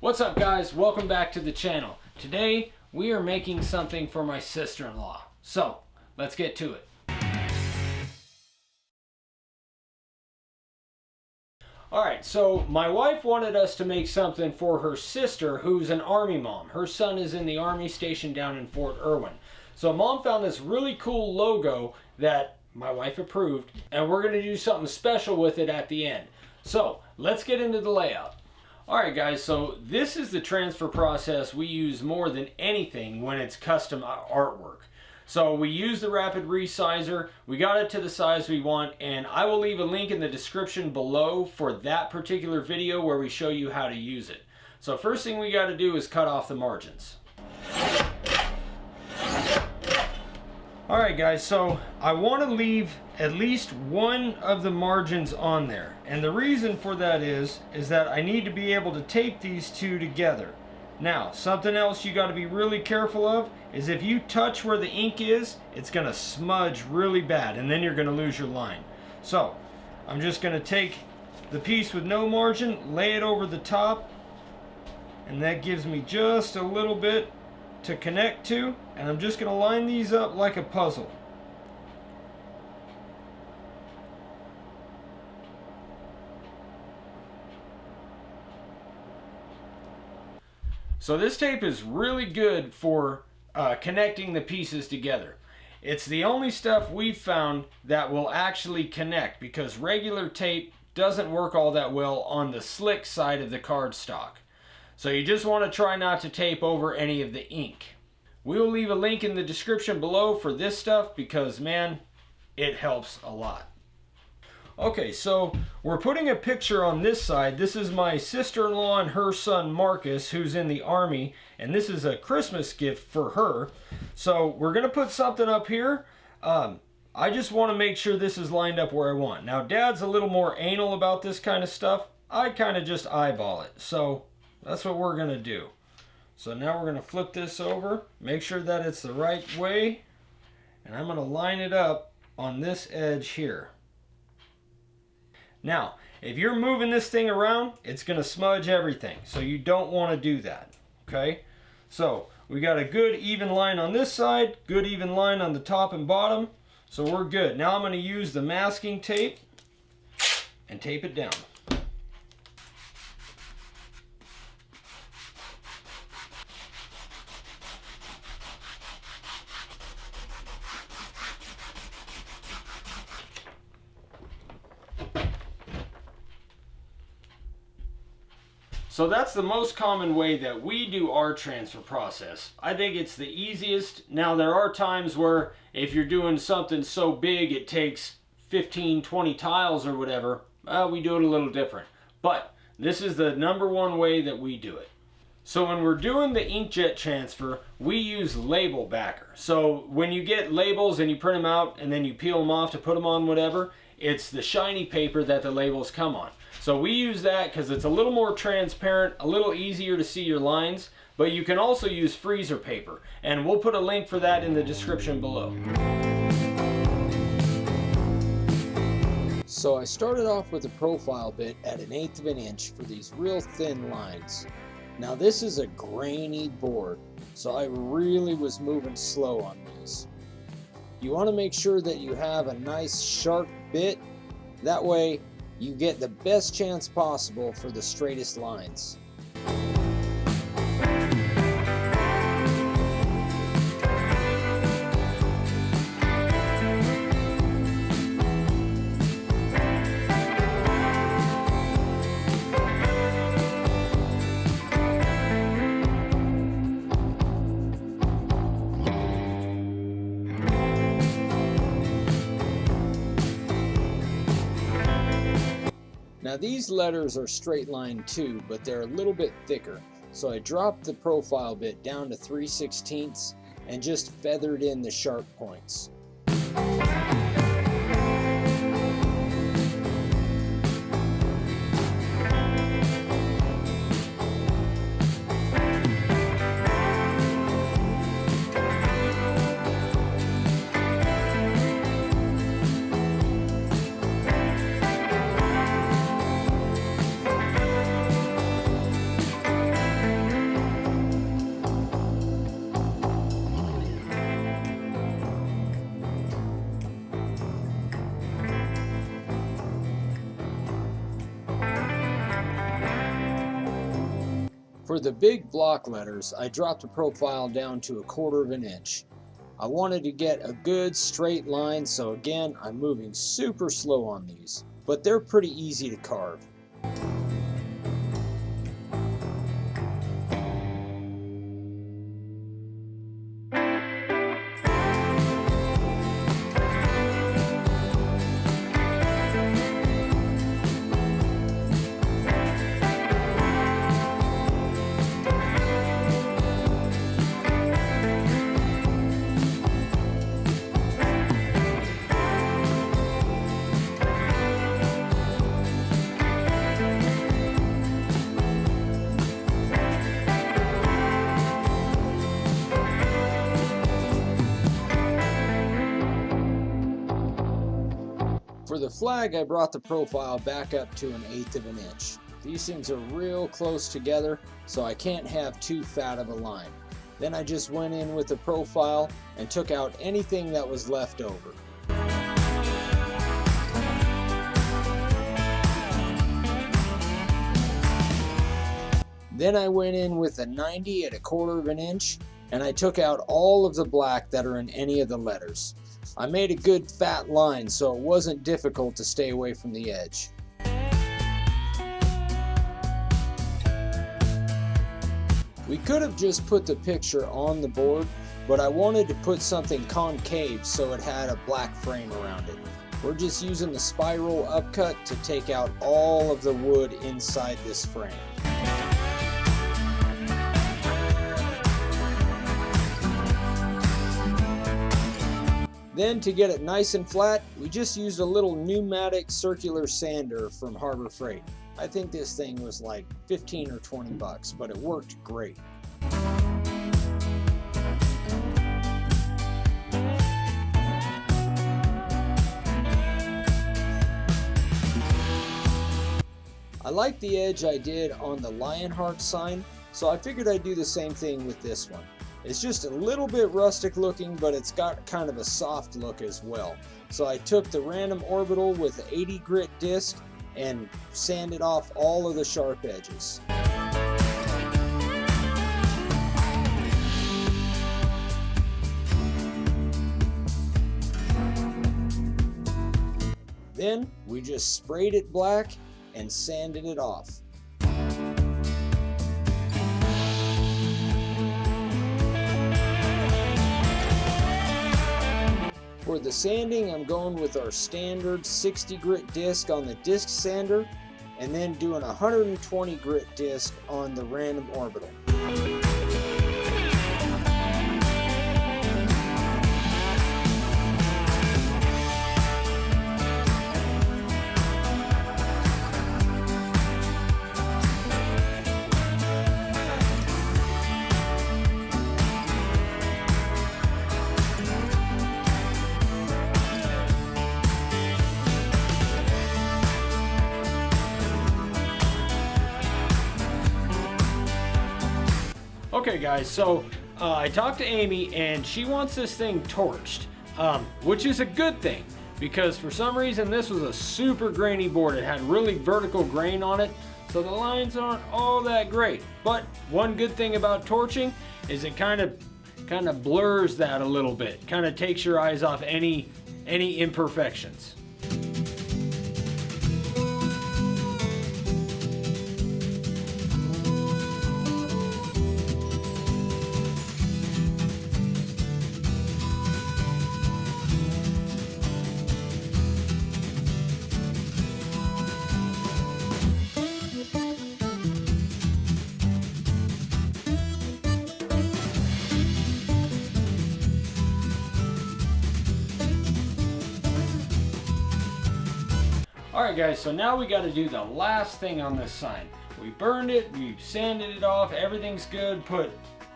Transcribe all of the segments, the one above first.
What's up guys, welcome back to the channel. Today we are making something for my sister-in-law. So let's get to it. Alright, so my wife wanted us to make something for her sister who's an Army mom. Her son is in the Army stationed down in Fort Irwin. So mom found this really cool logo that my wife approved, and we're going to do something special with it at the end. So let's get into the layout. Alright guys, so this is the transfer process we use more than anything when it's custom artwork. So we use the rapid resizer, we got it to the size we want, and I will leave a link in the description below for that particular video where we show you how to use it. So first thing we got to do is cut off the margins. Alright guys, so I want to leave at least one of the margins on there. And the reason for that is that I need to be able to tape these two together. Now, something else you got to be really careful of is if you touch where the ink is, it's going to smudge really bad and then you're going to lose your line. So, I'm just going to take the piece with no margin, lay it over the top, and that gives me just a little bit to connect to, and I'm just going to line these up like a puzzle. So this tape is really good for connecting the pieces together. It's the only stuff we've found that will actually connect, because regular tape doesn't work all that well on the slick side of the cardstock. So you just want to try not to tape over any of the ink. We will leave a link in the description below for this stuff because, man, it helps a lot. Okay, so we're putting a picture on this side. This is my sister-in-law and her son Marcus, who's in the Army, and this is a Christmas gift for her. So we're going to put something up here. I just want to make sure this is lined up where I want. Now, Dad's a little more anal about this kind of stuff. I kind of just eyeball it. So that's what we're going to do. So now we're going to flip this over, make sure that it's the right way, and I'm going to line it up on this edge here. Now, if you're moving this thing around, it's going to smudge everything, so you don't want to do that, okay? So we got a good even line on this side, good even line on the top and bottom, so we're good. Now I'm going to use the masking tape and tape it down. So that's the most common way that we do our transfer process. I think it's the easiest. Now there are times where if you're doing something so big it takes 15, 20 tiles or whatever, we do it a little different. But this is the #1 way that we do it. So when we're doing the inkjet transfer, we use label backer. So when you get labels and you print them out and then you peel them off to put them on whatever, it's the shiny paper that the labels come on. So we use that because it's a little more transparent, a little easier to see your lines, but you can also use freezer paper, and we'll put a link for that in the description below. So I started off with a profile bit at 1/8 of an inch for these real thin lines. Now this is a grainy board, so I really was moving slow on these. You want to make sure that you have a nice sharp bit, that way you get the best chance possible for the straightest lines. Now these letters are straight line too, but they're a little bit thicker, so I dropped the profile bit down to 3/16 and just feathered in the sharp points. For the big block letters, I dropped the profile down to 1/4 of an inch. I wanted to get a good straight line, so again, I'm moving super slow on these, but they're pretty easy to carve. For the flag, I brought the profile back up to 1/8 of an inch. These things are real close together, so I can't have too fat of a line. Then I just went in with the profile and took out anything that was left over. Then I went in with a 90 at 1/4 of an inch, and I took out all of the black that are in any of the letters. I made a good fat line, so it wasn't difficult to stay away from the edge. We could have just put the picture on the board, but I wanted to put something concave so it had a black frame around it. We're just using the spiral upcut to take out all of the wood inside this frame. Then to get it nice and flat, we just used a little pneumatic circular sander from Harbor Freight. I think this thing was like 15 or 20 bucks, but it worked great. I like the edge I did on the Lionheart sign, so I figured I'd do the same thing with this one. It's just a little bit rustic looking, but it's got kind of a soft look as well. So I took the random orbital with the 80 grit disc and sanded off all of the sharp edges. Then we just sprayed it black and sanded it off. For the sanding, I'm going with our standard 60 grit disc on the disc sander, and then doing a 120 grit disc on the random orbital. Okay guys, so I talked to Amy and she wants this thing torched, which is a good thing because for some reason this was a super grainy board. It had really vertical grain on it, so the lines aren't all that great. But one good thing about torching is it kind of blurs that a little bit, kind of takes your eyes off any imperfections. Alright guys, so now we got to do the last thing on this sign. We burned it, we sanded it off, everything's good, put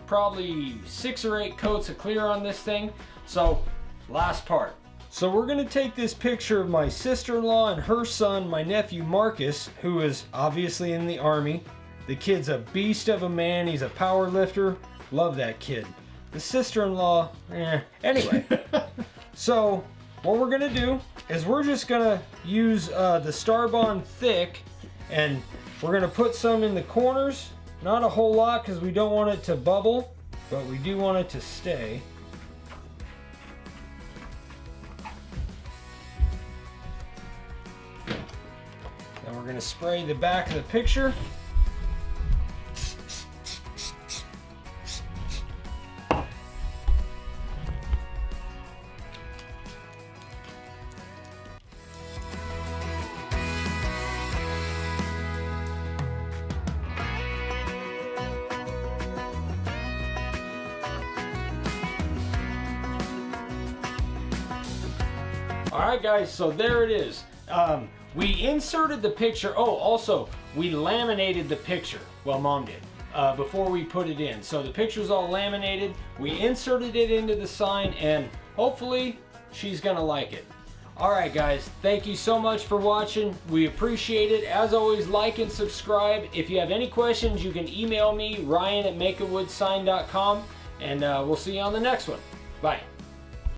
probably 6 or 8 coats of clear on this thing. So, last part. So we're going to take this picture of my sister-in-law and her son, my nephew Marcus, who is obviously in the Army. The kid's a beast of a man, he's a power lifter. Love that kid. The sister-in-law, Anyway, so what we're gonna do is we're just gonna use the Starbond thick, and we're gonna put some in the corners Not a whole lot because we don't want it to bubble, but we do want it to stay. Then we're going to spray the back of the picture. Alright guys, so there it is. We inserted the picture. Oh, also, we laminated the picture. Well, Mom did. Before we put it in. So the picture's all laminated. We inserted it into the sign and hopefully she's gonna like it. Alright guys, thank you so much for watching. We appreciate it. As always, like and subscribe. If you have any questions, you can email me, Ryan@makeawoodssign.com, and we'll see you on the next one. Bye.